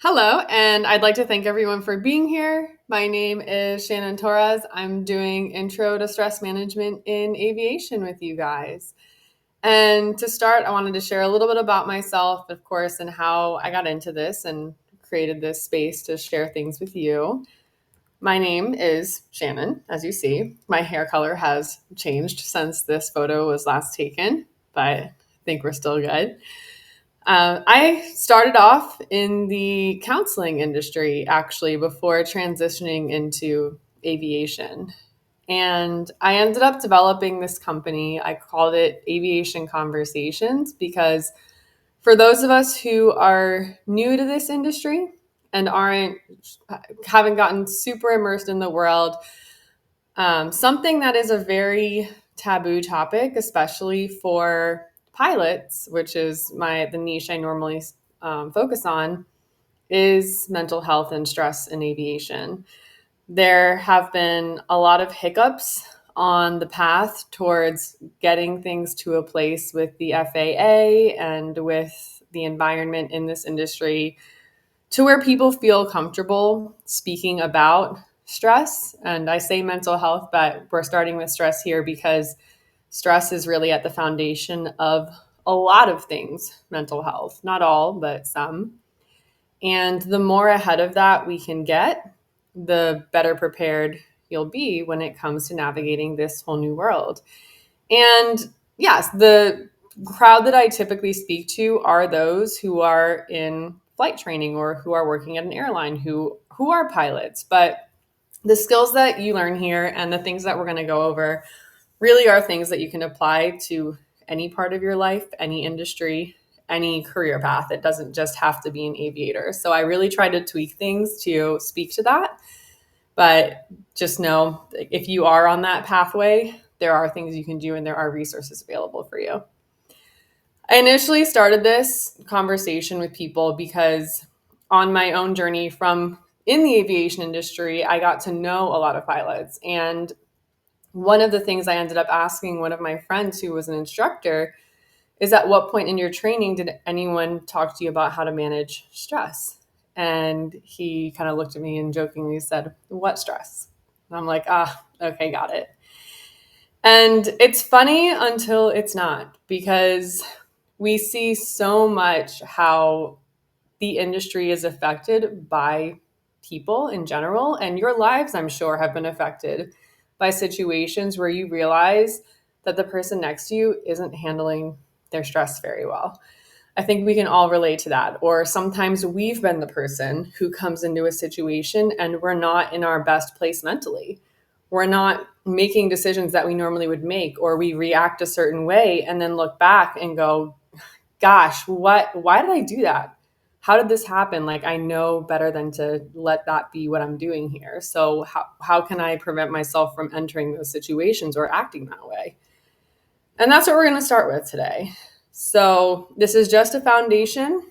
Hello, and I'd like to thank everyone for being here. My name is Shannon Torres. I'm doing Intro to Stress Management in Aviation with you guys. And to start, I wanted to share a little bit about myself, of course, and how I got into this and created this space to share things with you. My name is Shannon, as you see. My hair color has changed since this photo was last taken, but I think we're still good. I started off in the counseling industry actually before transitioning into aviation. And I ended up developing this company. I called it Aviation Conversations because for those of us who are new to this industry and haven't gotten super immersed in the world, something that is a very taboo topic, especially for pilots, which is the niche I normally focus on, is mental health and stress in aviation. There have been a lot of hiccups on the path towards getting things to a place with the FAA and with the environment in this industry to where people feel comfortable speaking about stress. And I say mental health, but we're starting with stress here because stress is really at the foundation of a lot of things, mental health, not all, but some. And the more ahead of that we can get, the better prepared you'll be when it comes to navigating this whole new world. And yes, the crowd that I typically speak to are those who are in flight training or who are working at an airline who are pilots. But the skills that you learn here and the things that we're going to go over really are things that you can apply to any part of your life, any industry, any career path. It doesn't just have to be an aviator. So I really try to tweak things to speak to that. But just know if you are on that pathway, there are things you can do and there are resources available for you. I initially started this conversation with people because on my own journey from in the aviation industry, I got to know a lot of pilots. And one of the things I ended up asking one of my friends who was an instructor is, at what point in your training did anyone talk to you about how to manage stress? And he kind of looked at me and jokingly said, "What stress?" And I'm like, okay, got it. And it's funny until it's not, because we see so much how the industry is affected by people in general. And your lives, I'm sure, have been affected by situations where you realize that the person next to you isn't handling their stress very well. I think we can all relate to that. Or sometimes we've been the person who comes into a situation and we're not in our best place mentally. We're not making decisions that we normally would make, or we react a certain way and then look back and go, gosh, why did I do that? How did this happen? Like, I know better than to let that be what I'm doing here. So how can I prevent myself from entering those situations or acting that way? And that's what we're going to start with today. So this is just a foundation.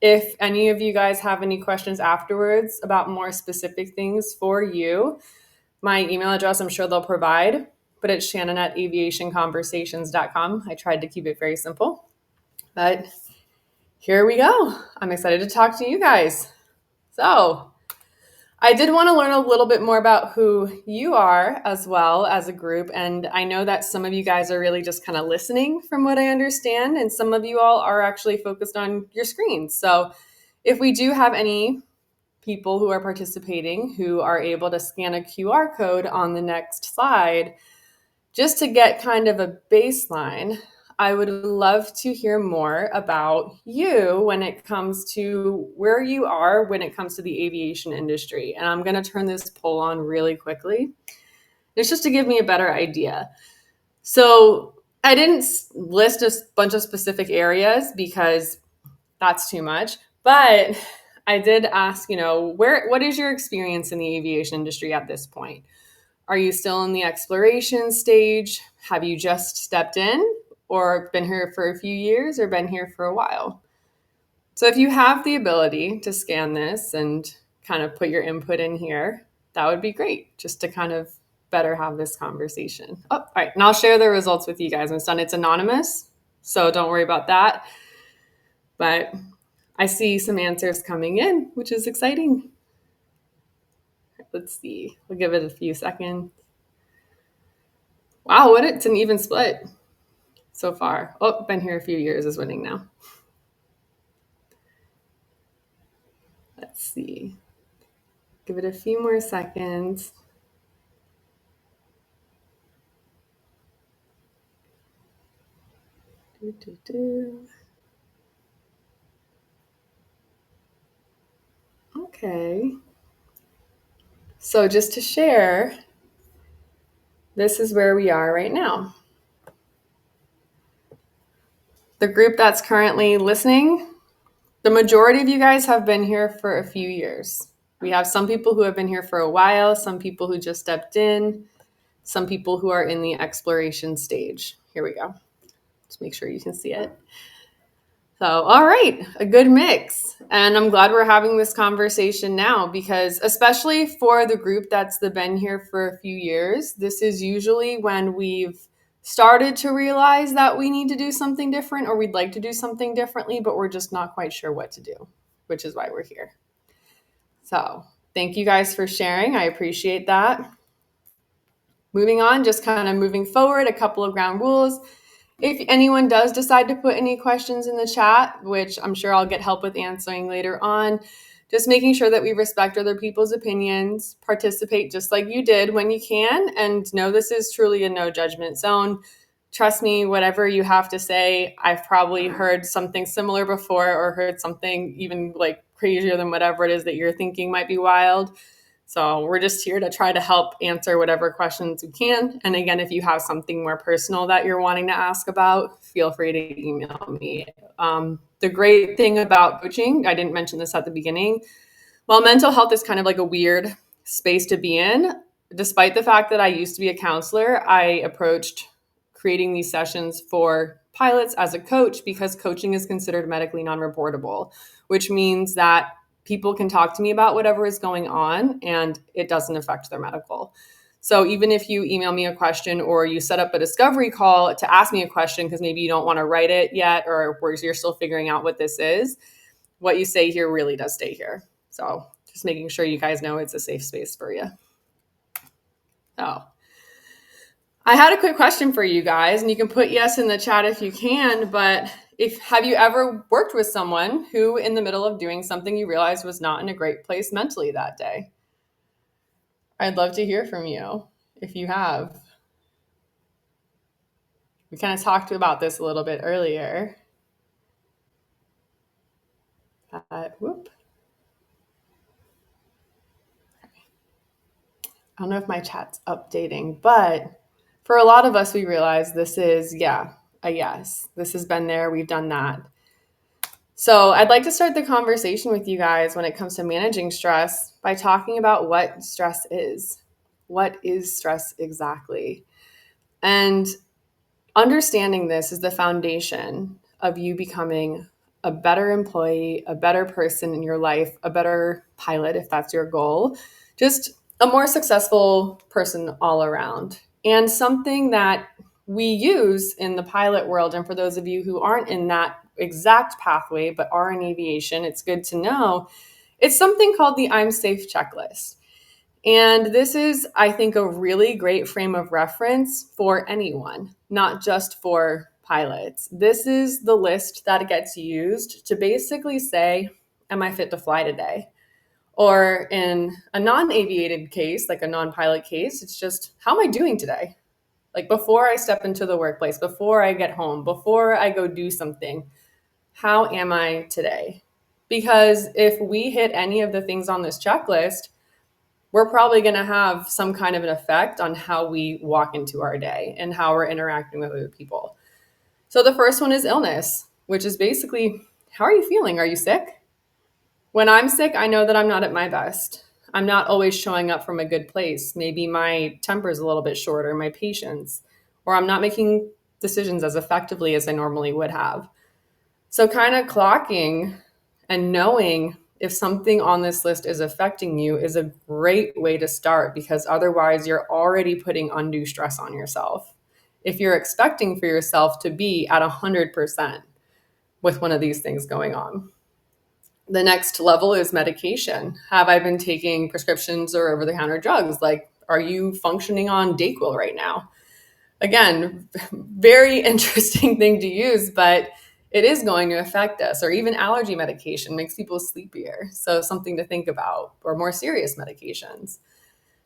If any of you guys have any questions afterwards about more specific things for you, my email address, I'm sure they'll provide, but it's shannon@aviationconversations.com. I tried to keep it very simple, but here we go. I'm excited to talk to you guys. So I did want to learn a little bit more about who you are as well as a group. And I know that some of you guys are really just kind of listening from what I understand. And some of you all are actually focused on your screens. So if we do have any people who are participating who are able to scan a QR code on the next slide, just to get kind of a baseline, I would love to hear more about you when it comes to where you are when it comes to the aviation industry. And I'm going to turn this poll on really quickly. It's just to give me a better idea. So I didn't list a bunch of specific areas because that's too much, but I did ask, what is your experience in the aviation industry at this point? Are you still in the exploration stage? Have you just stepped in, or been here for a few years, or been here for a while? So if you have the ability to scan this and kind of put your input in here, that would be great, just to kind of better have this conversation. Oh, all right. And I'll share the results with you guys when it's done. It's anonymous, so don't worry about that. But I see some answers coming in, which is exciting. Let's see. We'll give it a few seconds. Wow, it's an even split so far. Oh, been here a few years is winning now. Let's see. Give it a few more seconds. Okay. So just to share, this is where we are right now. The group that's currently listening, the majority of you guys have been here for a few years. We have some people who have been here for a while, some people who just stepped in, some people who are in the exploration stage. Here we go. Just make sure you can see it. So, all right, a good mix. And I'm glad we're having this conversation now because, especially for the group that's been here for a few years, this is usually when we've started to realize that we need to do something different or we'd like to do something differently, but we're just not quite sure what to do, which is why we're here. So, thank you guys for sharing. I appreciate that. Moving on, just kind of moving forward, a couple of ground rules. If anyone does decide to put any questions in the chat, which I'm sure I'll get help with answering later on, just making sure that we respect other people's opinions, participate just like you did when you can, and know this is truly a no judgment zone. Trust me, whatever you have to say, I've probably heard something similar before or heard something even like crazier than whatever it is that you're thinking might be wild. So we're just here to try to help answer whatever questions we can. And again, if you have something more personal that you're wanting to ask about, feel free to email me. The great thing about coaching, I didn't mention this at the beginning, while mental health is kind of like a weird space to be in, despite the fact that I used to be a counselor, I approached creating these sessions for pilots as a coach because coaching is considered medically non-reportable, which means that people can talk to me about whatever is going on and it doesn't affect their medical. So even if you email me a question or you set up a discovery call to ask me a question because maybe you don't want to write it yet or you're still figuring out what this is, what you say here really does stay here. So just making sure you guys know it's a safe space for you. So I had a quick question for you guys, and you can put yes in the chat if you can, but have you ever worked with someone who in the middle of doing something you realized was not in a great place mentally that day? I'd love to hear from you if you have. We kind of talked about this a little bit earlier. Whoop. I don't know if my chat's updating, but for a lot of us, we realize this is, a yes. This has been there. We've done that. So I'd like to start the conversation with you guys when it comes to managing stress by talking about what stress is. What is stress exactly? And understanding this is the foundation of you becoming a better employee, a better person in your life, a better pilot, if that's your goal, just a more successful person all around. And something that we use in the pilot world, and for those of you who aren't in that exact pathway but are in aviation, it's good to know, it's something called the I'm Safe checklist. And this is, I think, a really great frame of reference for anyone, not just for pilots. This is the list that gets used to basically say, am I fit to fly today? Or in a non-aviated case, like a non-pilot case, it's just, how am I doing today? Like before I step into the workplace, before I get home, before I go do something, how am I today? Because if we hit any of the things on this checklist, we're probably going to have some kind of an effect on how we walk into our day and how we're interacting with other people. So the first one is illness, which is basically, how are you feeling? Are you sick? When I'm sick, I know that I'm not at my best. I'm not always showing up from a good place. Maybe my temper is a little bit shorter, my patience, or I'm not making decisions as effectively as I normally would have. So kind of clocking and knowing if something on this list is affecting you is a great way to start, because otherwise you're already putting undue stress on yourself. If you're expecting for yourself to be at 100% with one of these things going on. The next level is medication. Have I been taking prescriptions or over-the-counter drugs? Like, are you functioning on Dayquil right now? Again, very interesting thing to use, but it is going to affect us. Or even allergy medication makes people sleepier. So something to think about, or more serious medications.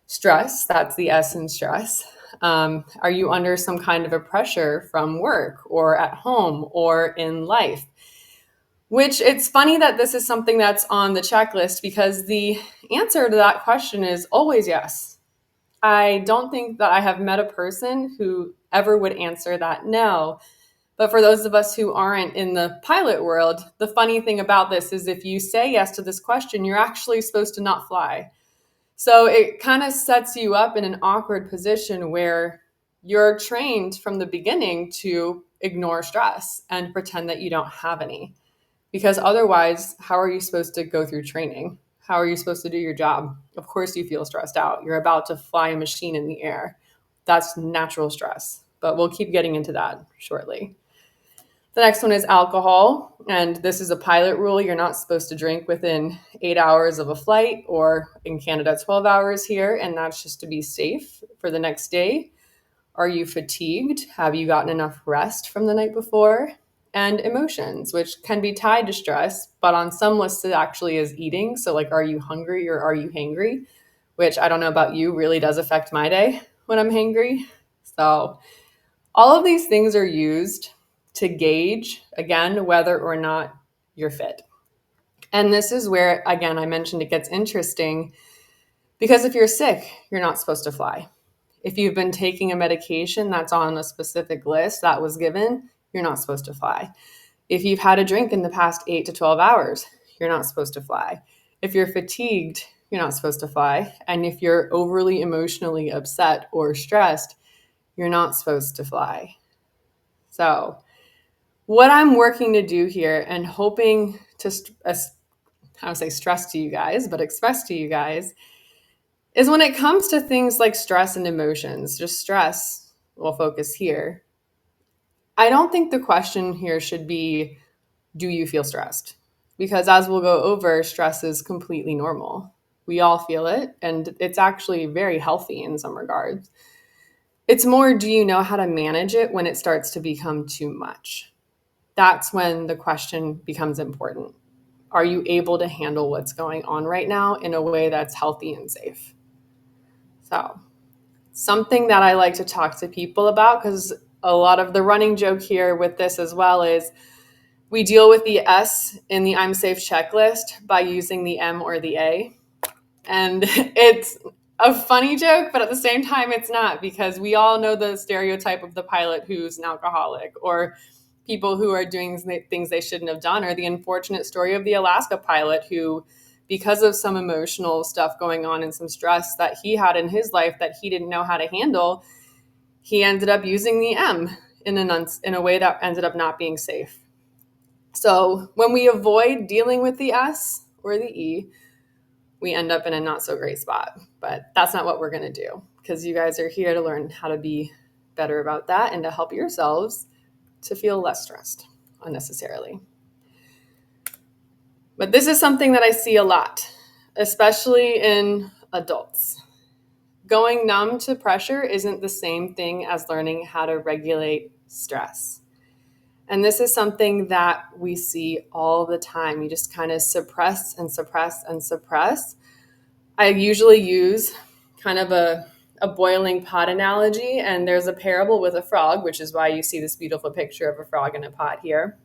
Stress, that's the S in stress. Are you under some kind of a pressure from work or at home or in life? Which it's funny that this is something that's on the checklist because the answer to that question is always yes. I don't think that I have met a person who ever would answer that no. But for those of us who aren't in the pilot world, the funny thing about this is if you say yes to this question, you're actually supposed to not fly. So it kind of sets you up in an awkward position where you're trained from the beginning to ignore stress and pretend that you don't have any. Because otherwise, how are you supposed to go through training? How are you supposed to do your job? Of course, you feel stressed out. You're about to fly a machine in the air. That's natural stress, but we'll keep getting into that shortly. The next one is alcohol. And this is a pilot rule. You're not supposed to drink within 8 hours of a flight, or in Canada, 12 hours here. And that's just to be safe for the next day. Are you fatigued? Have you gotten enough rest from the night before? And emotions, which can be tied to stress, but on some lists it actually is eating. So, like, are you hungry or are you hangry? Which I don't know about you, really does affect my day when I'm hangry. So, all of these things are used to gauge, again, whether or not you're fit. And this is where, again, I mentioned it gets interesting because if you're sick, you're not supposed to fly. If you've been taking a medication that's on a specific list that was given, you're not supposed to fly. If you've had a drink in the past 8 to 12 hours, you're not supposed to fly. If you're fatigued, you're not supposed to fly. And if you're overly emotionally upset or stressed, you're not supposed to fly. So, what I'm working to do here and hoping to, I would say stress to you guys, but express to you guys, is when it comes to things like stress and emotions, just stress, we'll focus here. I don't think the question here should be, do you feel stressed? Because as we'll go over, stress is completely normal. We all feel it, and it's actually very healthy in some regards. It's more, do you know how to manage it when it starts to become too much? That's when the question becomes important. Are you able to handle what's going on right now in a way that's healthy and safe? So, something that I like to talk to people about, because a lot of the running joke here with this as well is we deal with the S in the I'm safe checklist by using the M or the A. And it's a funny joke, but at the same time, it's not, because we all know the stereotype of the pilot who's an alcoholic, or people who are doing things they shouldn't have done, or the unfortunate story of the Alaska pilot who, because of some emotional stuff going on and some stress that he had in his life that he didn't know how to handle, he ended up using the M in a way that ended up not being safe. So when we avoid dealing with the S or the E, we end up in a not so great spot. But that's not what we're going to do, because you guys are here to learn how to be better about that and to help yourselves to feel less stressed unnecessarily. But this is something that I see a lot, especially in adults. Going numb to pressure isn't the same thing as learning how to regulate stress. And this is something that we see all the time. You just kind of suppress and suppress and suppress. I usually use kind of a boiling pot analogy, and there's a parable with a frog, which is why you see this beautiful picture of a frog in a pot here.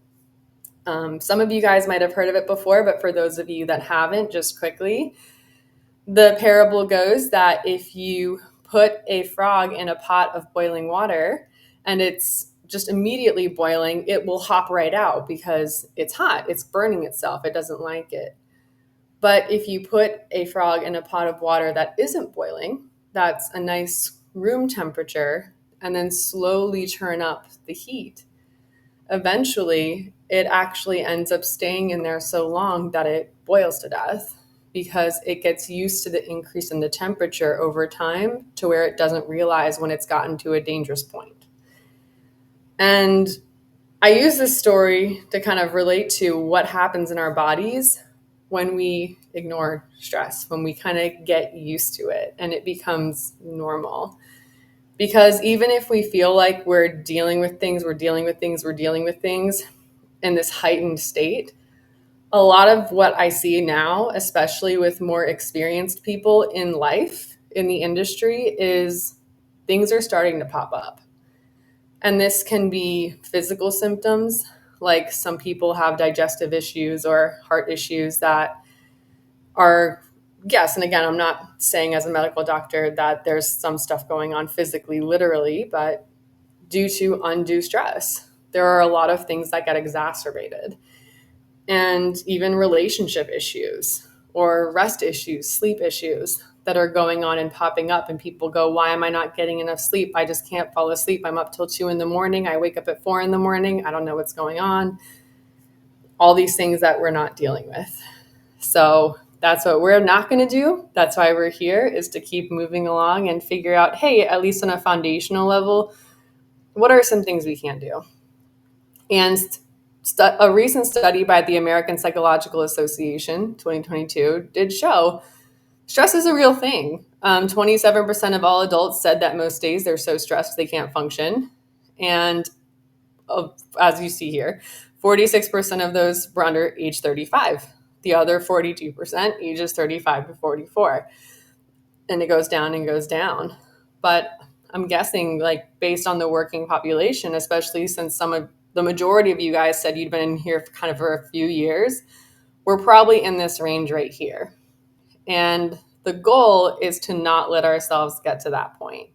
Some of you guys might have heard of it before, but for those of you that haven't, just quickly, the parable goes that if you put a frog in a pot of boiling water and it's just immediately boiling, it will hop right out because it's hot. It's burning itself. It doesn't like it. But if you put a frog in a pot of water that isn't boiling, that's a nice room temperature, and then slowly turn up the heat, eventually it actually ends up staying in there so long that it boils to death, because it gets used to the increase in the temperature over time to where it doesn't realize when it's gotten to a dangerous point. And I use this story to kind of relate to what happens in our bodies when we ignore stress, when we kind of get used to it and it becomes normal. Because even if we feel like we're dealing with things in this heightened state, a lot of what I see now, especially with more experienced people in life, in the industry, is things are starting to pop up. And this can be physical symptoms, like some people have digestive issues or heart issues that are, yes, and again, I'm not saying as a medical doctor that there's some stuff going on physically, literally, but due to undue stress, there are a lot of things that get exacerbated. And even relationship issues or rest issues, sleep issues that are going on and popping up. And people go, why am I not getting enough sleep? I just can't fall asleep. I'm up till 2 a.m. I wake up at 4 a.m. I don't know what's going on. All these things that we're not dealing with. So that's what we're not going to do. That's why we're here, is to keep moving along and figure out, hey, at least on a foundational level, what are some things we can do? And a recent study by the American Psychological Association, 2022, did show stress is a real thing. 27% of all adults said that most days they're so stressed they can't function. And as you see here, 46% of those were under age 35. The other 42%, ages 35 to 44. And it goes down and goes down. But I'm guessing, like, based on the working population, especially since the majority of you guys said you'd been in here for a few years, we're probably in this range right here. And the goal is to not let ourselves get to that point.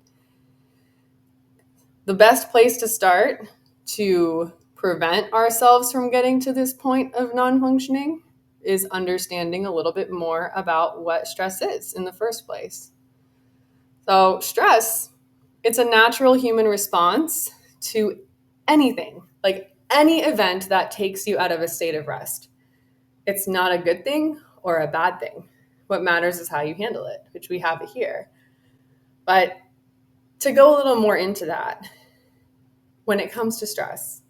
The best place to start to prevent ourselves from getting to this point of non-functioning is understanding a little bit more about what stress is in the first place. So stress, it's a natural human response to anything, like any event that takes you out of a state of rest. It's not a good thing or a bad thing. What matters is how you handle it, which we have it here. But to go a little more into that, when it comes to stress,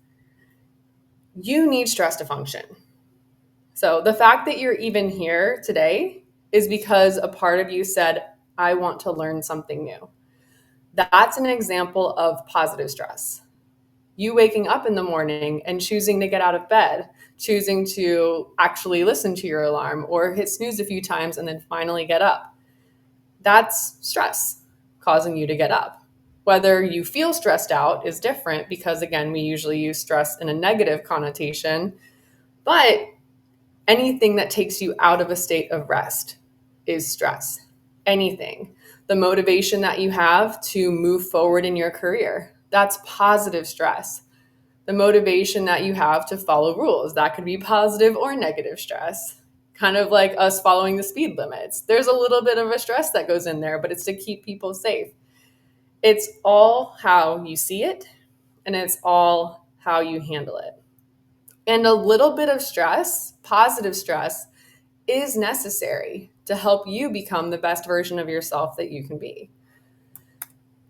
you need stress to function. So the fact that you're even here today is because a part of you said, I want to learn something new. That's an example of positive stress. You waking up in the morning and choosing to get out of bed, choosing to actually listen to your alarm or hit snooze a few times and then finally get up. That's stress causing you to get up. Whether you feel stressed out is different because, again, we usually use stress in a negative connotation, but anything that takes you out of a state of rest is stress. Anything. The motivation that you have to move forward in your career, that's positive stress. The motivation that you have to follow rules, that could be positive or negative stress. Kind of like us following the speed limits. There's a little bit of a stress that goes in there, but it's to keep people safe. It's all how you see it, and it's all how you handle it. And a little bit of stress, positive stress, is necessary to help you become the best version of yourself that you can be.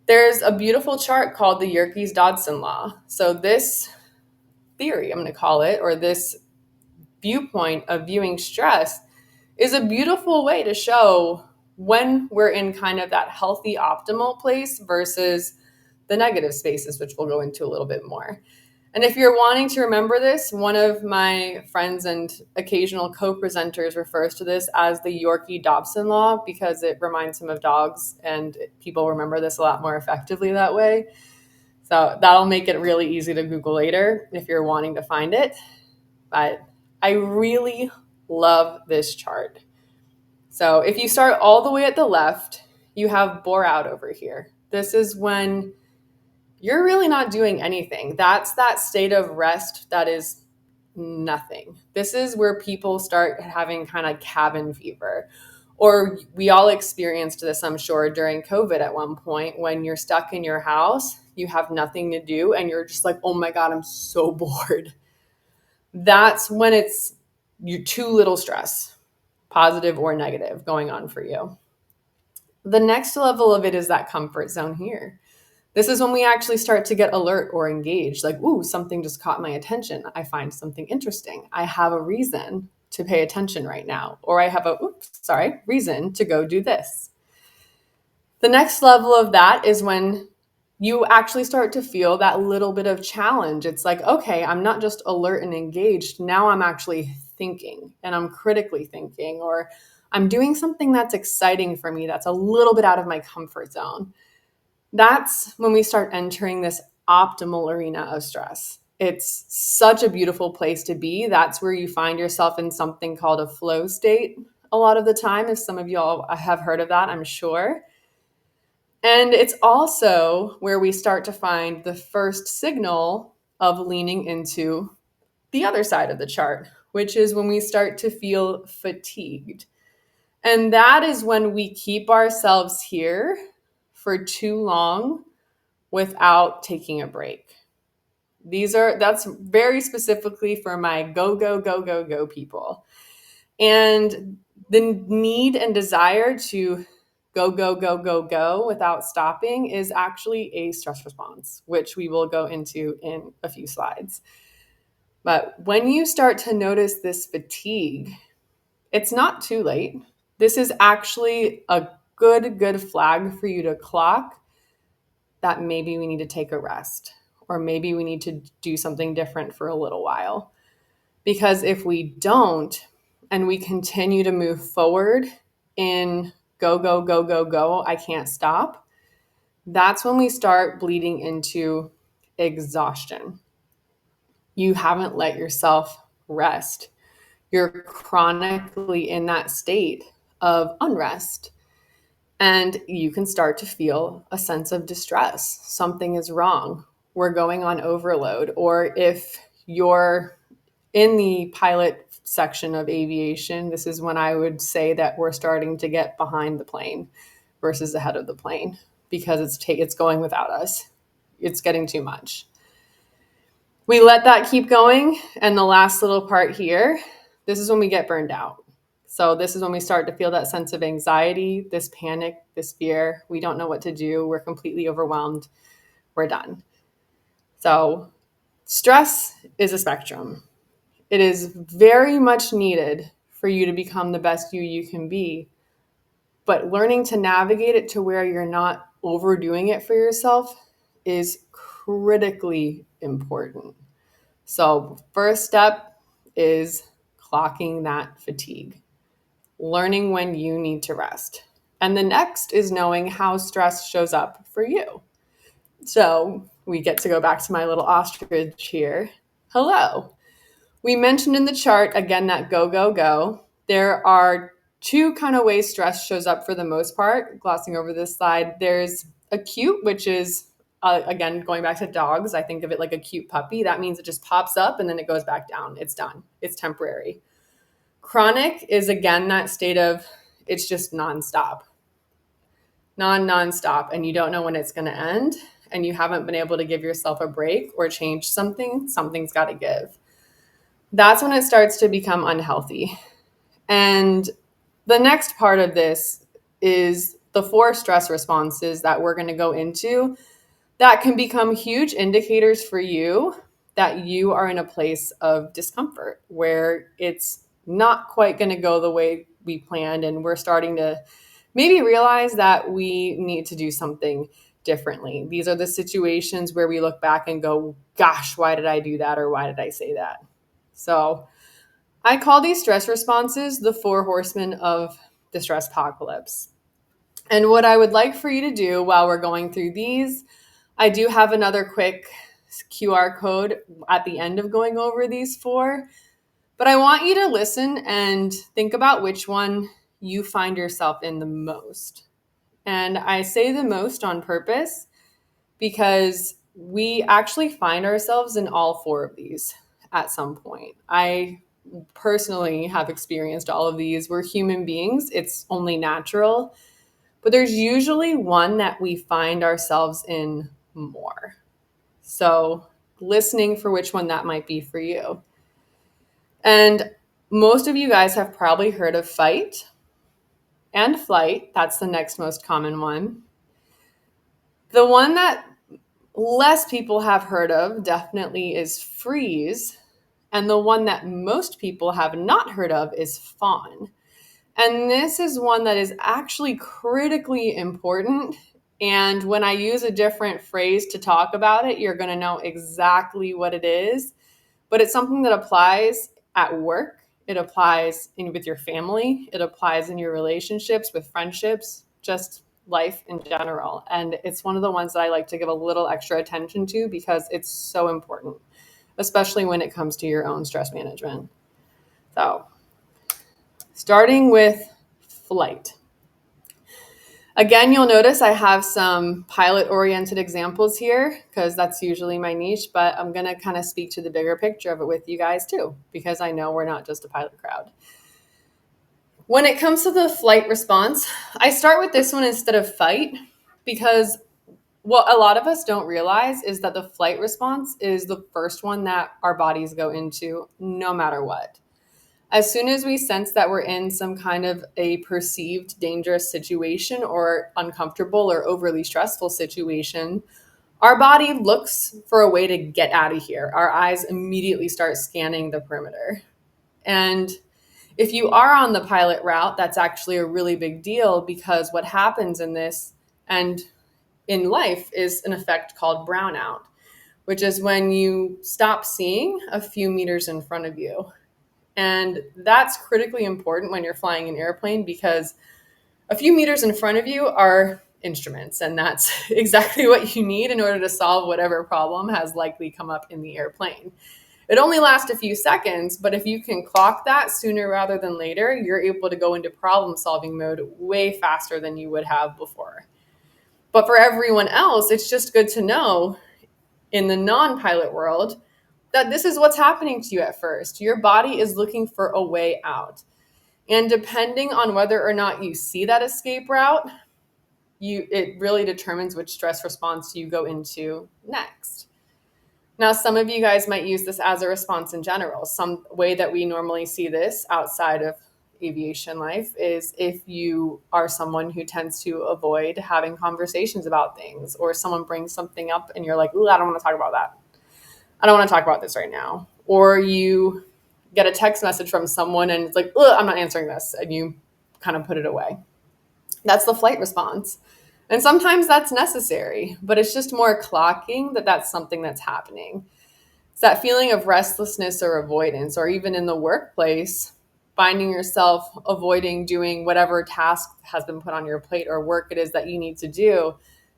There's a beautiful chart called the Yerkes-Dodson law. So this theory, I'm going to call it, or this viewpoint of viewing stress is a beautiful way to show when we're in kind of that healthy, optimal place versus the negative spaces, which we'll go into a little bit more. And if you're wanting to remember this, one of my friends and occasional co-presenters refers to this as the Yorkie-Dobson law because it reminds him of dogs, and people remember this a lot more effectively that way. So that'll make it really easy to Google later if you're wanting to find it. But I really love this chart. So if you start all the way at the left, you have bore out over here. This is when you're really not doing anything. That's that state of rest that is nothing. This is where people start having kind of cabin fever. Or we all experienced this, I'm sure, during COVID at one point when you're stuck in your house, you have nothing to do, and you're just like, oh my God, I'm so bored. That's when it's you too little stress, positive or negative, going on for you. The next level of it is that comfort zone here. This is when we actually start to get alert or engaged, like, ooh, something just caught my attention. I find something interesting. I have a reason. to pay attention right now, or I have a reason to go do this. The next level of that is when you actually start to feel that little bit of challenge. It's like, okay, I'm not just alert and engaged. Now I'm actually thinking, and I'm critically thinking, or I'm doing something that's exciting for me, that's a little bit out of my comfort zone. That's when we start entering this optimal arena of stress. It's such a beautiful place to be. That's where you find yourself in something called a flow state a lot of the time. If some of y'all have heard of that, I'm sure. And it's also where we start to find the first signal of leaning into the other side of the chart, which is when we start to feel fatigued. And that is when we keep ourselves here for too long without taking a break. That's very specifically for my go, go, go, go, go people. And the need and desire to go, go, go, go, go without stopping is actually a stress response, which we will go into in a few slides. But when you start to notice this fatigue, it's not too late. This is actually a good flag for you to clock that maybe we need to take a rest, or maybe we need to do something different for a little while. Because if we don't, and we continue to move forward in go, go, go, go, go, I can't stop, that's when we start bleeding into exhaustion. You haven't let yourself rest. You're chronically in that state of unrest. And you can start to feel a sense of distress. Something is wrong. We're going on overload. Or if you're in the pilot section of aviation, this is when I would say that we're starting to get behind the plane versus ahead of the plane, because it's going without us. It's getting too much. We let that keep going. And the last little part here, this is when we get burned out. So this is when we start to feel that sense of anxiety, this panic, this fear. We don't know what to do. We're completely overwhelmed. We're done. So stress is a spectrum. It is very much needed for you to become the best you can be. But learning to navigate it to where you're not overdoing it for yourself is critically important. So first step is clocking that fatigue, learning when you need to rest. And the next is knowing how stress shows up for you. So we get to go back to my little ostrich here. Hello. We mentioned in the chart, again, that go, go, go. There are two kind of ways stress shows up for the most part. Glossing over this slide, there's acute, which is, again, going back to dogs, I think of it like a cute puppy. That means it just pops up and then it goes back down. It's done. It's temporary. Chronic is, again, that state of it's just nonstop. Nonstop, and you don't know when it's going to end, and you haven't been able to give yourself a break or change something. Something's got to give. That's when it starts to become unhealthy. And the next part of this is the 4 stress responses that we're going to go into that can become huge indicators for you that you are in a place of discomfort where it's not quite going to go the way we planned, and we're starting to maybe realize that we need to do something differently. These are the situations where we look back and go, gosh, why did I do that? Or why did I say that? So I call these stress responses the 4 horsemen of the stress apocalypse. And what I would like for you to do while we're going through these, I do have another quick QR code at the end of going over these 4, but I want you to listen and think about which one you find yourself in the most. And I say the most on purpose because we actually find ourselves in all 4 of these at some point. I personally have experienced all of these. We're human beings. It's only natural. But there's usually one that we find ourselves in more. So listening for which one that might be for you. And most of you guys have probably heard of fight and flight. That's the next most common one. The one that less people have heard of definitely is freeze. And the one that most people have not heard of is fawn. And this is one that is actually critically important. And when I use a different phrase to talk about it, you're going to know exactly what it is. But it's something that applies at work. It applies with your family. It applies in your relationships, with friendships, just life in general. And it's one of the ones that I like to give a little extra attention to because it's so important, especially when it comes to your own stress management. So, starting with flight. Again, you'll notice I have some pilot-oriented examples here because that's usually my niche, but I'm going to kind of speak to the bigger picture of it with you guys too, because I know we're not just a pilot crowd. When it comes to the flight response, I start with this one instead of fight because what a lot of us don't realize is that the flight response is the first one that our bodies go into no matter what. As soon as we sense that we're in some kind of a perceived dangerous situation or uncomfortable or overly stressful situation, our body looks for a way to get out of here. Our eyes immediately start scanning the perimeter. And if you are on the pilot route, that's actually a really big deal because what happens in this and in life is an effect called brownout, which is when you stop seeing a few meters in front of you. And that's critically important when you're flying an airplane because a few meters in front of you are instruments, and that's exactly what you need in order to solve whatever problem has likely come up in the airplane. It only lasts a few seconds, but if you can clock that sooner rather than later, you're able to go into problem-solving mode way faster than you would have before. But for everyone else, it's just good to know in the non-pilot world that this is what's happening to you at first. Your body is looking for a way out. And depending on whether or not you see that escape route, it really determines which stress response you go into next. Now, some of you guys might use this as a response in general. Some way that we normally see this outside of aviation life is if you are someone who tends to avoid having conversations about things, or someone brings something up and you're like, ooh, I don't want to talk about that. I don't want to talk about this right now. Or you get a text message from someone and it's like, I'm not answering this. And you kind of put it away. That's the flight response. And sometimes that's necessary, but it's just more clocking that that's something that's happening. It's that feeling of restlessness or avoidance, or even in the workplace, finding yourself avoiding doing whatever task has been put on your plate or work it is that you need to do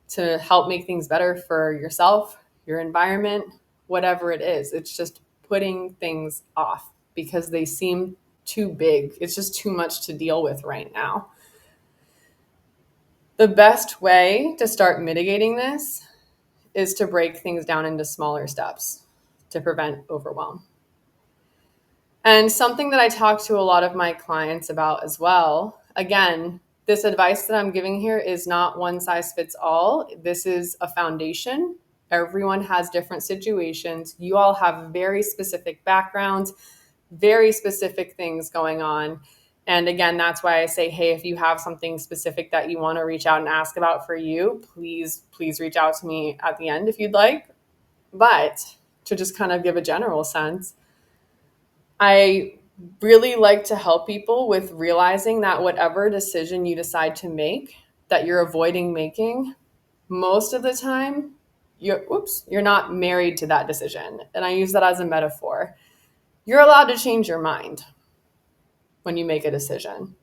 to help make things better for yourself, your environment, whatever it is. It's just putting things off because they seem too big. It's just too much to deal with right now. The best way to start mitigating this is to break things down into smaller steps to prevent overwhelm. And something that I talk to a lot of my clients about as well, again, this advice that I'm giving here is not one size fits all. This is a foundation. Everyone has different situations. You all have very specific backgrounds, very specific things going on. And again, that's why I say, hey, if you have something specific that you want to reach out and ask about for you, please reach out to me at the end if you'd like. But to just kind of give a general sense, I really like to help people with realizing that whatever decision you decide to make that you're avoiding making, most of the time, you're not married to that decision. And I use that as a metaphor. You're allowed to change your mind when you make a decision.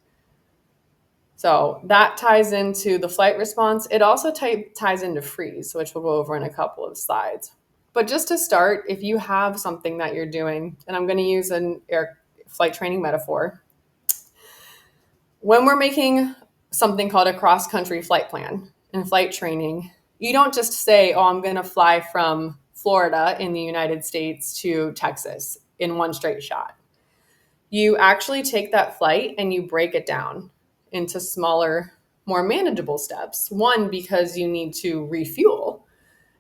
So that ties into the flight response. It also ties into freeze, which we'll go over in a couple of slides. But just to start, if you have something that you're doing, and I'm going to use an air flight training metaphor, when we're making something called a cross-country flight plan in flight training, you don't just say, I'm going to fly from Florida in the United States to Texas in one straight shot. You actually take that flight and you break it down into smaller, more manageable steps. One, because you need to refuel.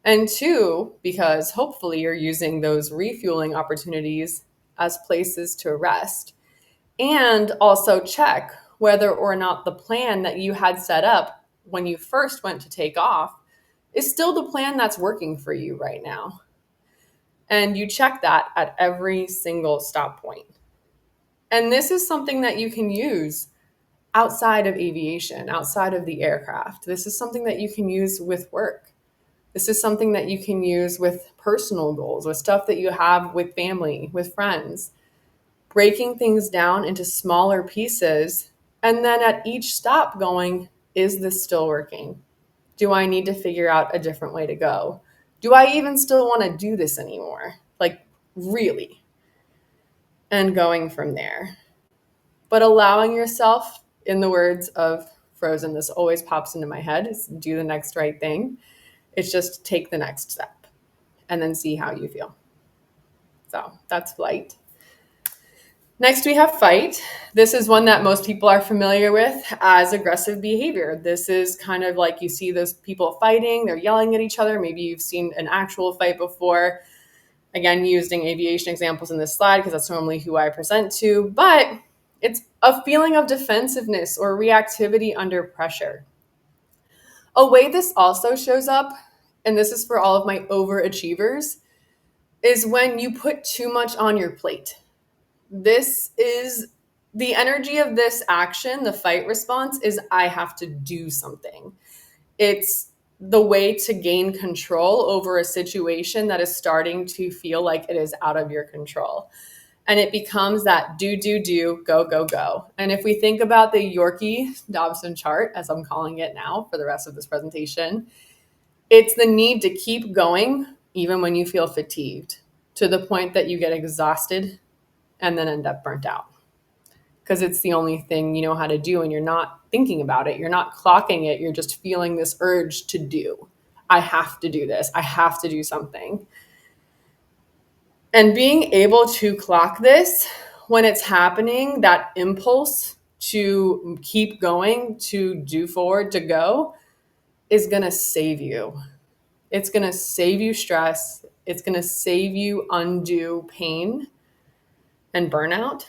And two, because hopefully you're using those refueling opportunities as places to rest. And also check whether or not the plan that you had set up when you first went to take off is still the plan that's working for you right now. And you check that at every single stop point. And this is something that you can use outside of aviation, outside of the aircraft. This is something that you can use with work. This is something that you can use with personal goals, with stuff that you have with family, with friends. Breaking things down into smaller pieces, and then at each stop going, is this still working? Do I need to figure out a different way to go? Do I even still want to do this anymore? Like, really? And going from there. But allowing yourself, in the words of Frozen, this always pops into my head, is do the next right thing. It's just take the next step and then see how you feel. So that's flight. Next, we have fight. This is one that most people are familiar with as aggressive behavior. This is kind of like you see those people fighting, they're yelling at each other. Maybe you've seen an actual fight before. Again, using aviation examples in this slide because that's normally who I present to, but it's a feeling of defensiveness or reactivity under pressure. A way this also shows up, and this is for all of my overachievers, is when you put too much on your plate. This is the energy of this action, the fight response is I have to do something. It's the way to gain control over a situation that is starting to feel like it is out of your control. And it becomes that do, go, go, go. And if we think about the Yorkie-Dobson chart, as I'm calling it now for the rest of this presentation, it's the need to keep going even when you feel fatigued, to the point that you get exhausted and then end up burnt out. Because it's the only thing you know how to do and you're not thinking about it. You're not clocking it. You're just feeling this urge to do. I have to do this. I have to do something. And being able to clock this when it's happening, that impulse to keep going, to do forward, to go, is going to save you. It's going to save you stress. It's going to save you undue pain and burnout,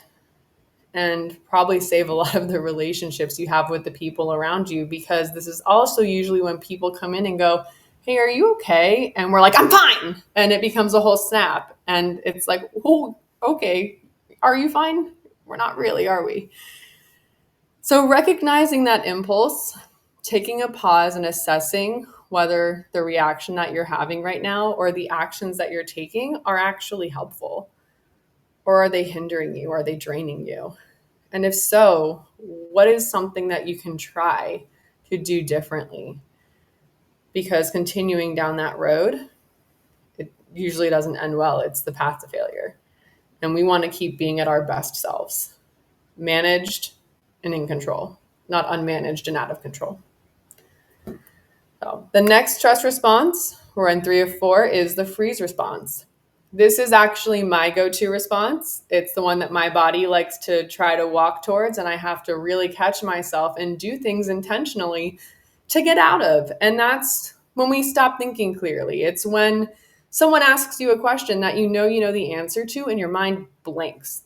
and probably save a lot of the relationships you have with the people around you, because this is also usually when people come in and go, hey, are you okay? And we're like, I'm fine. And it becomes a whole snap. And it's like, oh, okay. Are you fine? We're not really, are we? So recognizing that impulse, taking a pause and assessing whether the reaction that you're having right now or the actions that you're taking are actually helpful. Or are they hindering you? Are they draining you? And if so, what is something that you can try to do differently? Because continuing down that road, it usually doesn't end well. It's the path to failure. And we want to keep being at our best selves, managed and in control, not unmanaged and out of control. So the next stress response, we're in 3 of 4, is the freeze response. This is actually my go-to response. It's the one that my body likes to try to walk towards, and I have to really catch myself and do things intentionally to get out of. And that's when we stop thinking clearly. It's when someone asks you a question that you know the answer to and your mind blanks.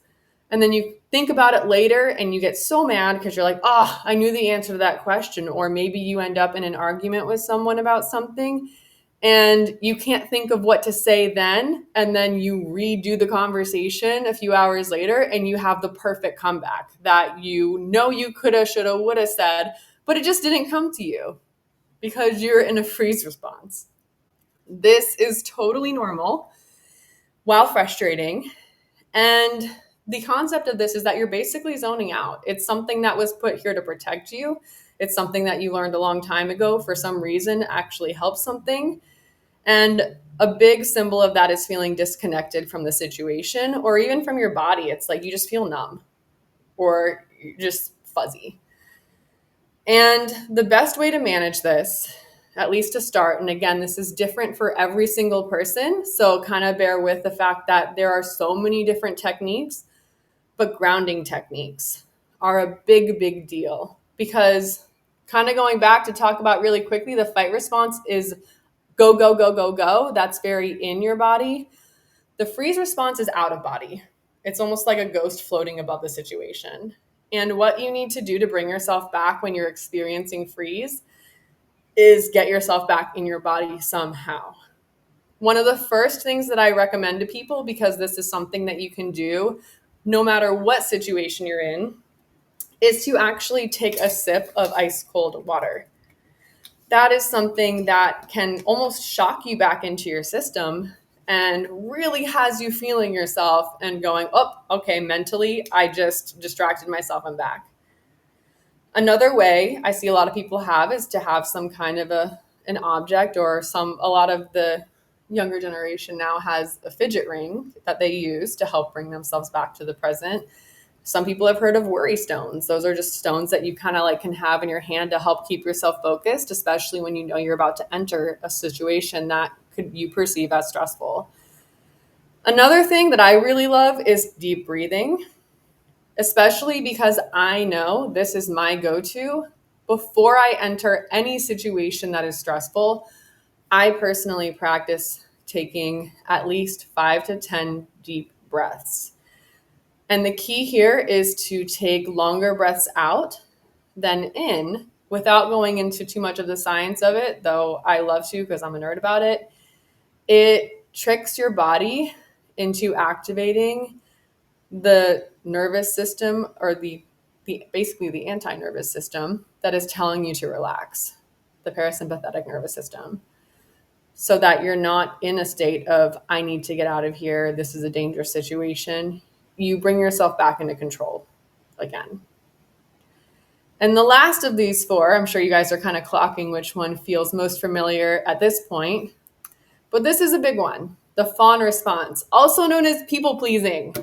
And then you think about it later and you get so mad because you're like, oh, I knew the answer to that question. Or maybe you end up in an argument with someone about something and you can't think of what to say then. And then you redo the conversation a few hours later and you have the perfect comeback that you know you coulda, shoulda, woulda said, but it just didn't come to you because you're in a freeze response. This is totally normal while frustrating. And the concept of this is that you're basically zoning out. It's something that was put here to protect you. It's something that you learned a long time ago for some reason actually helps something. And a big symbol of that is feeling disconnected from the situation or even from your body. It's like you just feel numb or you're just fuzzy. And the best way to manage this, at least to start, and again, this is different for every single person, so kind of bear with the fact that there are so many different techniques, but grounding techniques are a big, big deal, because kind of going back to talk about really quickly, the fight response is go, go, go, go, go. That's very in your body. The freeze response is out of body. It's almost like a ghost floating above the situation. And what you need to do to bring yourself back when you're experiencing freeze is get yourself back in your body somehow. one of the first things that I recommend to people, because this is something that you can do no matter what situation you're in, is to actually take a sip of ice cold water. That is something that can almost shock you back into your system and really has you feeling yourself and going, oh, okay, mentally, I just distracted myself, I'm back. Another way I see a lot of people have is to have some kind of an object, or a lot of the younger generation now has a fidget ring that they use to help bring themselves back to the present. Some people have heard of worry stones. Those are just stones that you kind of like can have in your hand to help keep yourself focused, especially when you know you're about to enter a situation that you perceive as stressful. Another thing that I really love is deep breathing, especially because I know this is my go-to. Before I enter any situation that is stressful, I personally practice taking at least 5 to 10 deep breaths. And the key here is to take longer breaths out than in without going into too much of the science of it, though I love to because I'm a nerd about it. It tricks your body into activating the nervous system, or the basically the anti-nervous system that is telling you to relax, the parasympathetic nervous system, so that you're not in a state of, I need to get out of here, this is a dangerous situation. You bring yourself back into control again. And the last of these four, I'm sure you guys are kind of clocking which one feels most familiar at this point, but this is a big one. The fawn response, also known as people pleasing,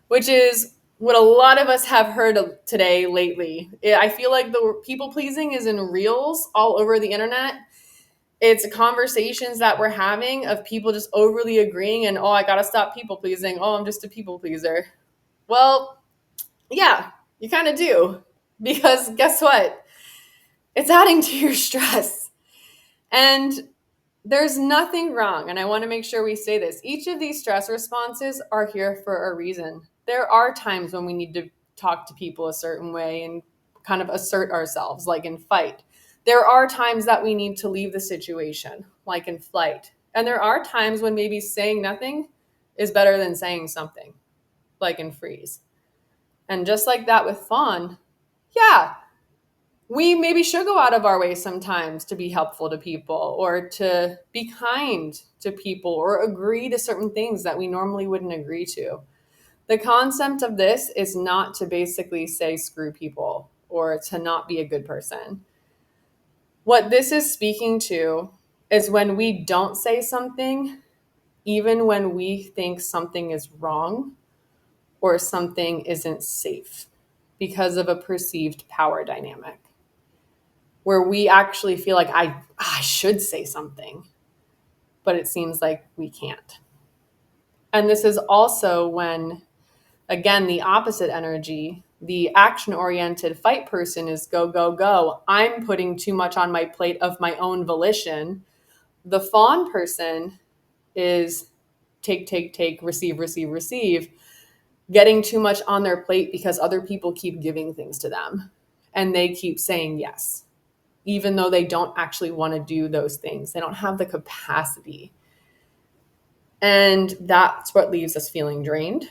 which is what a lot of us have heard of today lately. I feel like the people pleasing is in reels all over the internet. It's conversations that we're having of people just overly agreeing and, oh, I got to stop people pleasing. Oh, I'm just a people pleaser. Well, yeah, you kind of do, because guess what? It's adding to your stress. And there's nothing wrong, and I want to make sure we say this. Each of these stress responses are here for a reason. There are times when we need to talk to people a certain way and kind of assert ourselves, like in fight. There are times that we need to leave the situation, like in flight. And there are times when maybe saying nothing is better than saying something, like in freeze. And just like that with fawn, yeah, we maybe should go out of our way sometimes to be helpful to people, or to be kind to people, or agree to certain things that we normally wouldn't agree to. The concept of this is not to basically say screw people or to not be a good person. What this is speaking to is when we don't say something, even when we think something is wrong or something isn't safe, because of a perceived power dynamic, where we actually feel like I should say something, but it seems like we can't. And this is also when, again, the opposite energy, the action-oriented fight person is go, go, go. I'm putting too much on my plate of my own volition. The fawn person is take, take, take, receive, receive, receive, getting too much on their plate because other people keep giving things to them and they keep saying yes, even though they don't actually want to do those things. They don't have the capacity. And that's what leaves us feeling drained.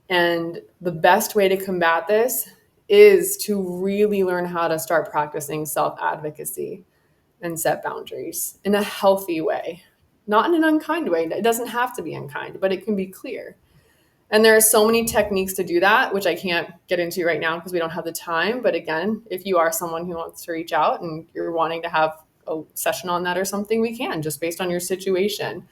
And the best way to combat this is to really learn how to start practicing self-advocacy and set boundaries in a healthy way, not in an unkind way. It doesn't have to be unkind, but it can be clear. And there are so many techniques to do that, which I can't get into right now because we don't have the time. But again, if you are someone who wants to reach out and you're wanting to have a session on that or something, we can, just based on your situation.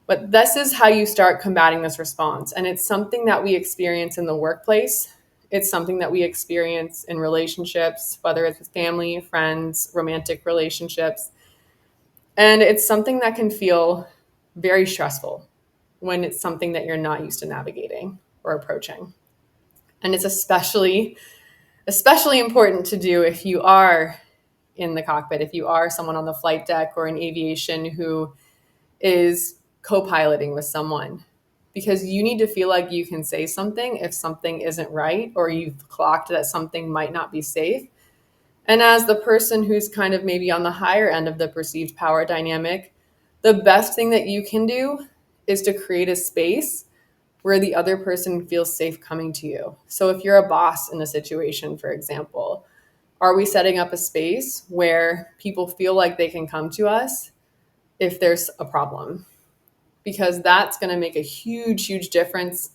But this is how you start combating this response. And it's something that we experience in the workplace. It's something that we experience in relationships, whether it's with family, friends, romantic relationships. And it's something that can feel very stressful when it's something that you're not used to navigating or approaching. And it's especially important to do if you are in the cockpit, if you are someone on the flight deck or in aviation who is co-piloting with someone, because you need to feel like you can say something if something isn't right or you've clocked that something might not be safe. And as the person who's kind of maybe on the higher end of the perceived power dynamic, The best thing that you can do is to create a space where the other person feels safe coming to you. So if you're a boss in a situation, for example, are we setting up a space where people feel like they can come to us if there's a problem? Because that's going to make a huge, huge difference,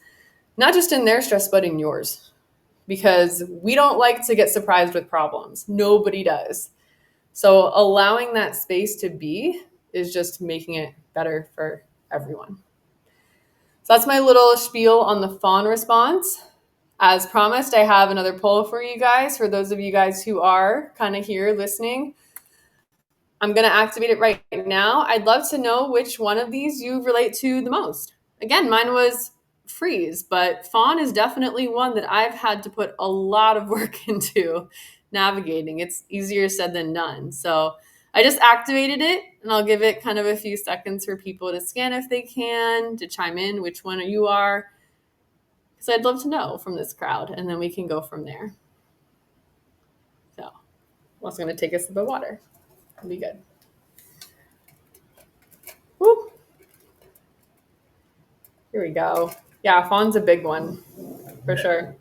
not just in their stress, but in yours. Because we don't like to get surprised with problems. Nobody does. So allowing that space to be is just making it better for everyone. So that's my little spiel on the fawn response. As promised, I have another poll for you guys. For those of you guys who are kind of here listening, I'm going to activate it right now. I'd love to know which one of these you relate to the most. Again, mine was freeze, but fawn is definitely one that I've had to put a lot of work into navigating. It's easier said than done. So I just activated it, and I'll give it kind of a few seconds for people to scan if they can, to chime in which one you are, because I'd love to know from this crowd, and then we can go from there. So I'm also going to take a sip of water. It'll be good. Woo. Here we go. Yeah, fawn's a big one, for sure.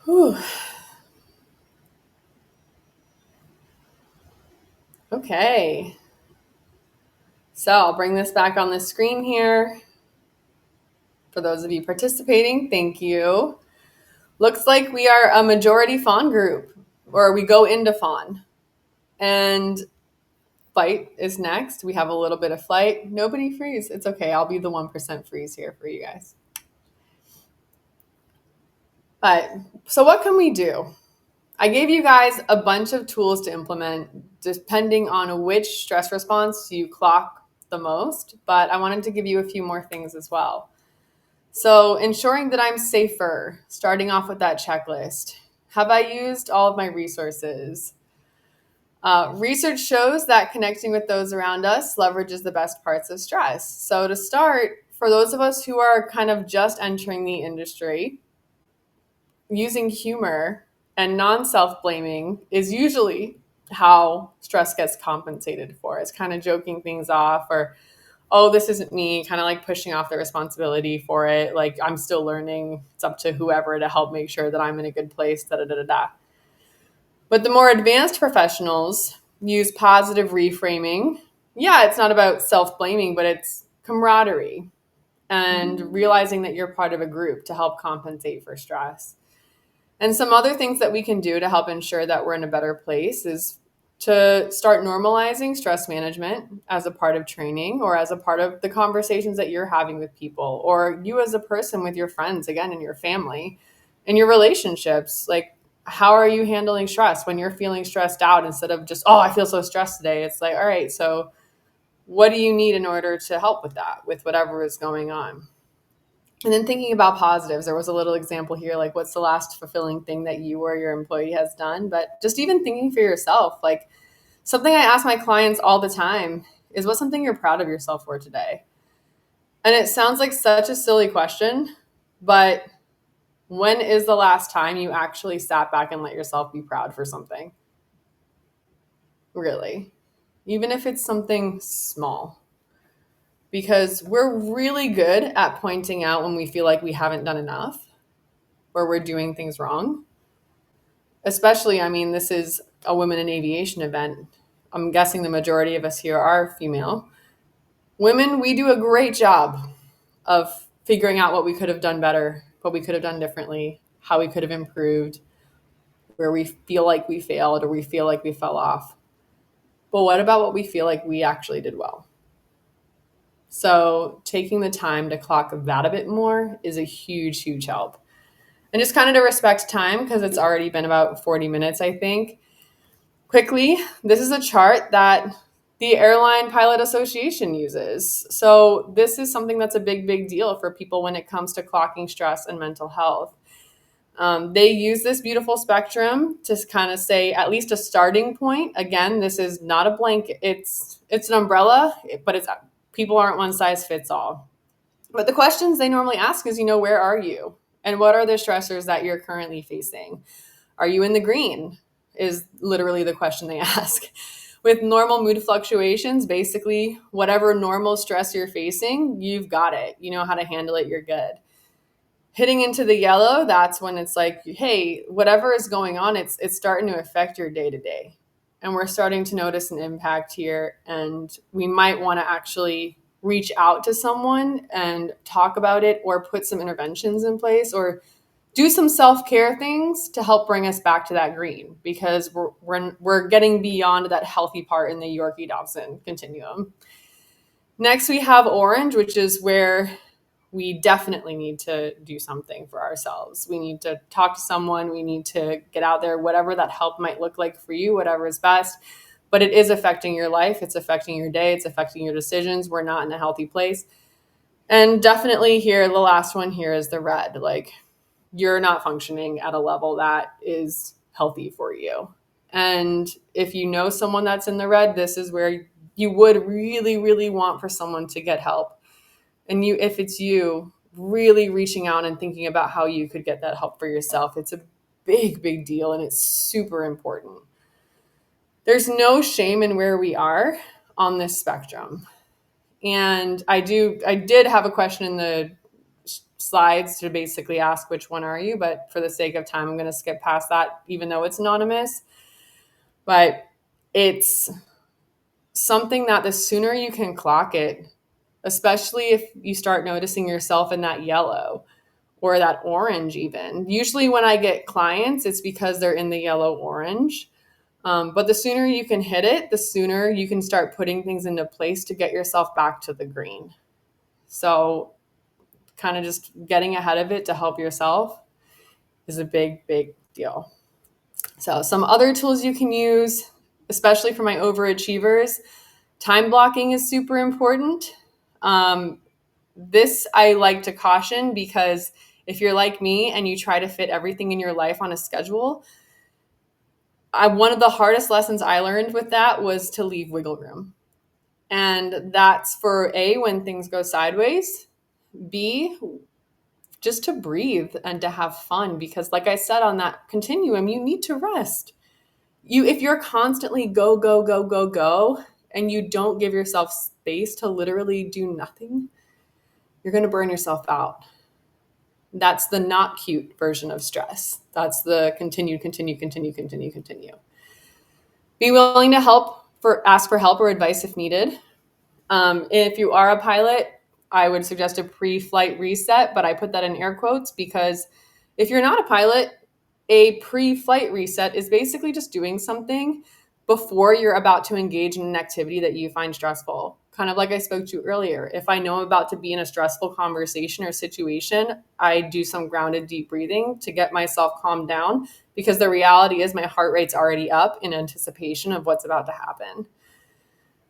Whew. Okay. So I'll bring this back on the screen here. For those of you participating, thank you. Looks like we are a majority fawn group, or we go into fawn. And flight is next. We have a little bit of flight. Nobody freeze. It's okay. I'll be the 1% freeze here for you guys. But so what can we do? I gave you guys a bunch of tools to implement depending on which stress response you clock the most, but I wanted to give you a few more things as well. So ensuring that I'm safer, starting off with that checklist. Have I used all of my resources? Research shows that connecting with those around us leverages the best parts of stress. So to start, for those of us who are kind of just entering the industry, using humor and non-self-blaming is usually how stress gets compensated for. It's kind of joking things off, or, oh, this isn't me, kind of like pushing off the responsibility for it. Like, I'm still learning. It's up to whoever to help make sure that I'm in a good place, da da da da da. But the more advanced professionals use positive reframing. Yeah, it's not about self-blaming, but it's camaraderie and realizing that you're part of a group to help compensate for stress. And some other things that we can do to help ensure that we're in a better place is to start normalizing stress management as a part of training, or as a part of the conversations that you're having with people, or you as a person with your friends, again, in your family, in your relationships. Like, how are you handling stress when you're feeling stressed out, instead of just, oh, I feel so stressed today? It's like, all right, so what do you need in order to help with that, with whatever is going on? And then thinking about positives, there was a little example here, like, what's the last fulfilling thing that you or your employee has done? But just even thinking for yourself, like, something I ask my clients all the time is, what's something you're proud of yourself for today? And it sounds like such a silly question, but when is the last time you actually sat back and let yourself be proud for something? Really? Even if it's something small. Because we're really good at pointing out when we feel like we haven't done enough, or we're doing things wrong. Especially, I mean, this is a women in aviation event. I'm guessing the majority of us here are female. Women, we do a great job of figuring out what we could have done better, what we could have done differently, how we could have improved, where we feel like we failed or we feel like we fell off. But what about what we feel like we actually did well? So taking the time to clock that a bit more is a huge, huge help. And just kind of to respect time, because it's already been about 40 minutes, I think. Quickly, this is a chart that the Airline Pilot Association uses. So this is something that's a big, big deal for people when it comes to clocking stress and mental health. They use this beautiful spectrum to kind of say at least a starting point. Again, this is not a blanket. It's an umbrella, but it's people aren't one size fits all. But the questions they normally ask is, where are you? And what are the stressors that you're currently facing? Are you in the green? Is literally the question they ask. With normal mood fluctuations, basically whatever normal stress you're facing, you've got it. You know how to handle it, you're good. Hitting into the yellow, that's when it's like, hey, whatever is going on, it's starting to affect your day to day. And we're starting to notice an impact here. And we might want to actually reach out to someone and talk about it, or put some interventions in place, or do some self-care things to help bring us back to that green, because we're getting beyond that healthy part in the Yorkie Dobson continuum. Next, we have orange, which is where we definitely need to do something for ourselves. We need to talk to someone. We need to get out there, whatever that help might look like for you, whatever is best. But it is affecting your life. It's affecting your day. It's affecting your decisions. We're not in a healthy place. And definitely here, the last one here is the red. Like, you're not functioning at a level that is healthy for you. And if you know someone that's in the red, this is where you would really, really want for someone to get help. And you, if it's you, really reaching out and thinking about how you could get that help for yourself. It's a big, big deal, and it's super important. There's no shame in where we are on this spectrum. And I did have a question in the slides to basically ask which one are you, but for the sake of time, I'm going to skip past that, even though it's anonymous. But it's something that the sooner you can clock it, especially if you start noticing yourself in that yellow or that orange even. Usually when I get clients, it's because they're in the yellow orange. But the sooner you can hit it, the sooner you can start putting things into place to get yourself back to the green. So kind of just getting ahead of it to help yourself is a big, big deal. So some other tools you can use, especially for my overachievers, time blocking is super important. This I like to caution, because if you're like me and you try to fit everything in your life on a schedule, one of the hardest lessons I learned with that was to leave wiggle room. And that's for A, when things go sideways, B, just to breathe and to have fun. Because like I said, on that continuum, you need to rest. If you're constantly go, go, go, go, go, and you don't give yourself space to literally do nothing, you're going to burn yourself out. That's the not cute version of stress. That's the continue. Be willing to ask for help or advice if needed. If you are a pilot, I would suggest a pre-flight reset, but I put that in air quotes because if you're not a pilot, a pre-flight reset is basically just doing something before you're about to engage in an activity that you find stressful. Kind of like I spoke to earlier. If I know I'm about to be in a stressful conversation or situation, I do some grounded deep breathing to get myself calmed down, because the reality is my heart rate's already up in anticipation of what's about to happen.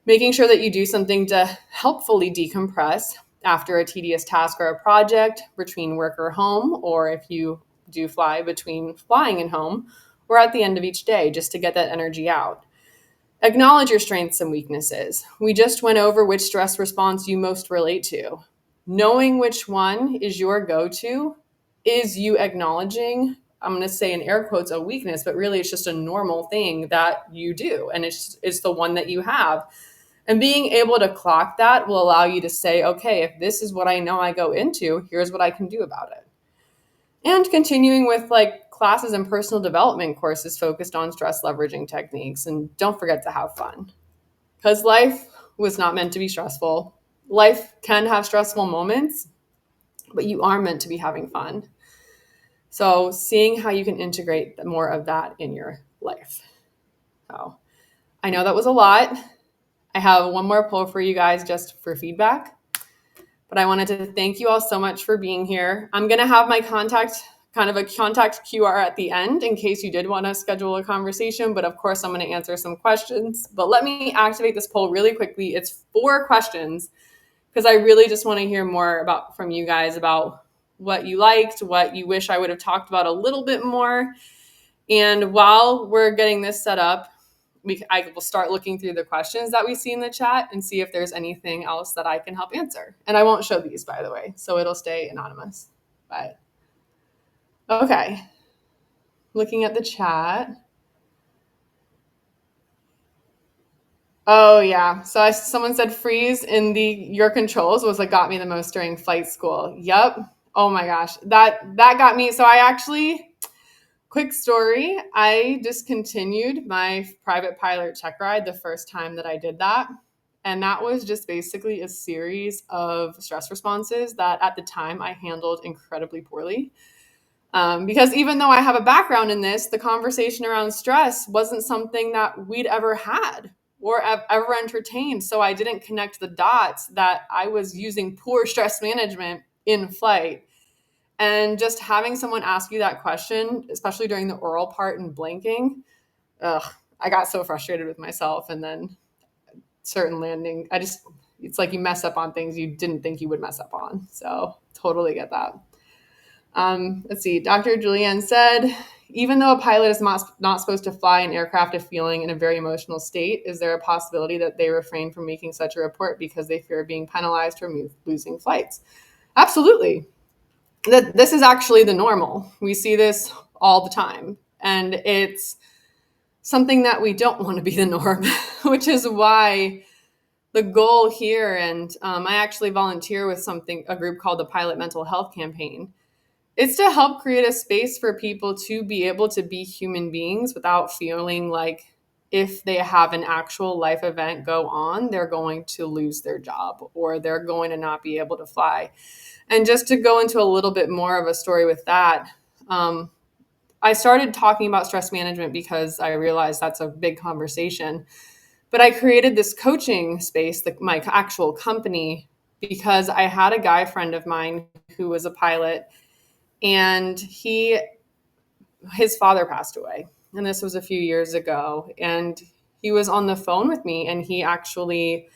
Making sure that you do something to helpfully decompress after a tedious task or a project, between work or home, or if you do fly, between flying and home, or at the end of each day, just to get that energy out. Acknowledge your strengths and weaknesses. We just went over which stress response you most relate to. Knowing which one is your go-to is you acknowledging, I'm going to say in air quotes, a weakness, but really it's just a normal thing that you do. And it's the one that you have. And being able to clock that will allow you to say, okay, if this is what I know I go into, here's what I can do about it. And continuing with like classes and personal development courses focused on stress leveraging techniques. And don't forget to have fun, because life was not meant to be stressful. Life can have stressful moments, but you are meant to be having fun. So seeing how you can integrate more of that in your life. So I know that was a lot. I have one more poll for you guys just for feedback, but I wanted to thank you all so much for being here. I'm going to have my contact QR at the end in case you did want to schedule a conversation, but of course I'm going to answer some questions. But let me activate this poll really quickly. It's 4 questions, because I really just want to hear more from you guys about what you liked, what you wish I would have talked about a little bit more. And while we're getting this set up, I will start looking through the questions that we see in the chat and see if there's anything else that I can help answer. And I won't show these, by the way, so it'll stay anonymous. But okay. looking at the chat. Oh yeah. So someone said freeze in the your controls was what got me the most during flight school. Yep. Oh my gosh. That got me. So I actually, quick story, I discontinued my private pilot check ride the first time that I did that. And that was just basically a series of stress responses that at the time I handled incredibly poorly. Because even though I have a background in this, the conversation around stress wasn't something that we'd ever had or ever entertained. So I didn't connect the dots that I was using poor stress management in flight. And just having someone ask you that question, especially during the oral part and blanking, ugh, I got so frustrated with myself. And then certain landing, it's like you mess up on things you didn't think you would mess up on. So totally get that. Let's see. Dr. Julianne said, even though a pilot is not supposed to fly an aircraft if feeling in a very emotional state, is there a possibility that they refrain from making such a report because they fear being penalized or losing flights? Absolutely. This is actually the normal. We see this all the time. And it's something that we don't want to be the norm, which is why the goal here, and I actually volunteer with a group called the Pilot Mental Health Campaign. It's to help create a space for people to be able to be human beings without feeling like if they have an actual life event go on, they're going to lose their job or they're going to not be able to fly. And just to go into a little bit more of a story with that, I started talking about stress management because I realized that's a big conversation. But I created this coaching space, my actual company, because I had a guy friend of mine who was a pilot, and his father passed away. And this was a few years ago. And he was on the phone with me and he actually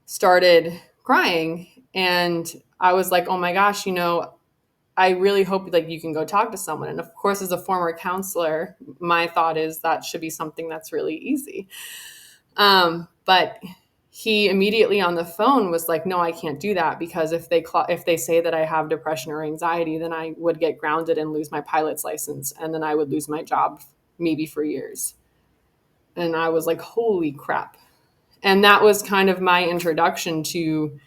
started crying. And I was like, oh my gosh, I really hope like you can go talk to someone. And of course, as a former counselor, my thought is that should be something that's really easy. But he immediately on the phone was like, no, I can't do that because if they say that I have depression or anxiety, then I would get grounded and lose my pilot's license. And then I would lose my job maybe for years. And I was like, holy crap. And that was kind of my introduction to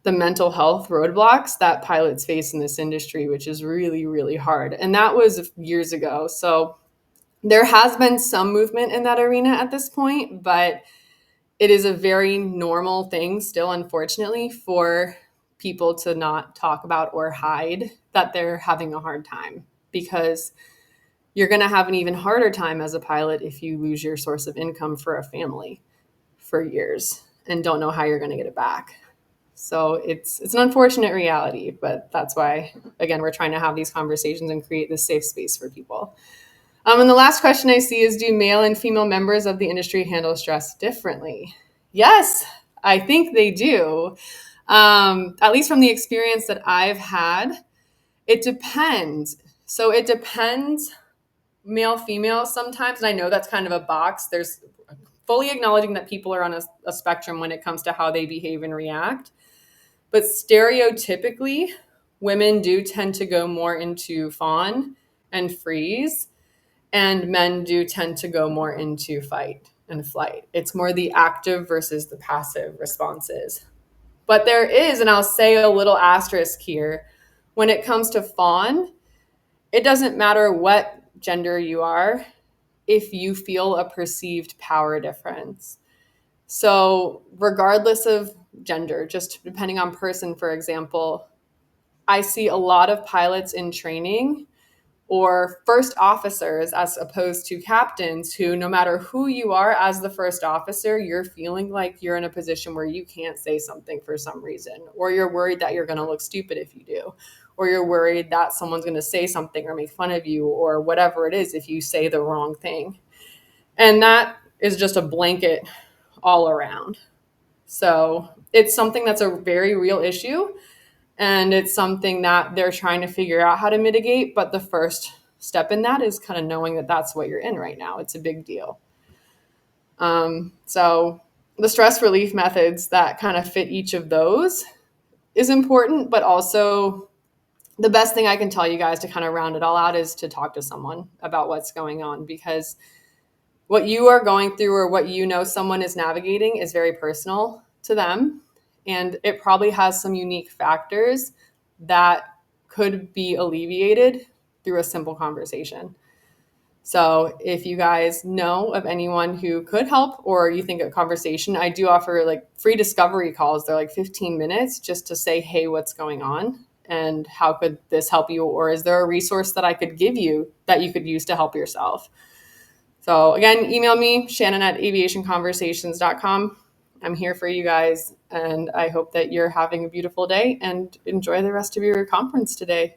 the mental health roadblocks that pilots face in this industry, which is really, really hard. And that was years ago. So there has been some movement in that arena at this point, but it is a very normal thing still, unfortunately, for people to not talk about or hide that they're having a hard time, because you're going to have an even harder time as a pilot if you lose your source of income for a family for years and don't know how you're going to get it back. So it's an unfortunate reality, but that's why, again, we're trying to have these conversations and create this safe space for people. And the last question I see is, do male and female members of the industry handle stress differently? Yes, I think they do. At least from the experience that I've had, it depends. So it depends, male, female sometimes. And I know that's kind of a box. There's fully acknowledging that people are on a spectrum when it comes to how they behave and react. But stereotypically, women do tend to go more into fawn and freeze, and men do tend to go more into fight and flight. It's more the active versus the passive responses. But there is, and I'll say a little asterisk here, when it comes to fawn, it doesn't matter what gender you are if you feel a perceived power difference. So regardless of gender, just depending on person, for example, I see a lot of pilots in training or first officers as opposed to captains who, no matter who you are as the first officer, you're feeling like you're in a position where you can't say something for some reason, or you're worried that you're going to look stupid if you do, or you're worried that someone's going to say something or make fun of you or whatever it is if you say the wrong thing. And that is just a blanket all around. So it's something that's a very real issue. And it's something that they're trying to figure out how to mitigate. But the first step in that is kind of knowing that that's what you're in right now. It's a big deal. So the stress relief methods that kind of fit each of those is important, but also the best thing I can tell you guys to kind of round it all out is to talk to someone about what's going on, because what you are going through or what you know someone is navigating is very personal to them. And it probably has some unique factors that could be alleviated through a simple conversation. So if you guys know of anyone who could help, or you think a conversation, I do offer like free discovery calls. They're like 15 minutes just to say, hey, what's going on? And how could this help you? Or is there a resource that I could give you that you could use to help yourself? So again, email me, Shannon at aviationconversations.com. I'm here for you guys. And I hope that you're having a beautiful day and enjoy the rest of your conference today.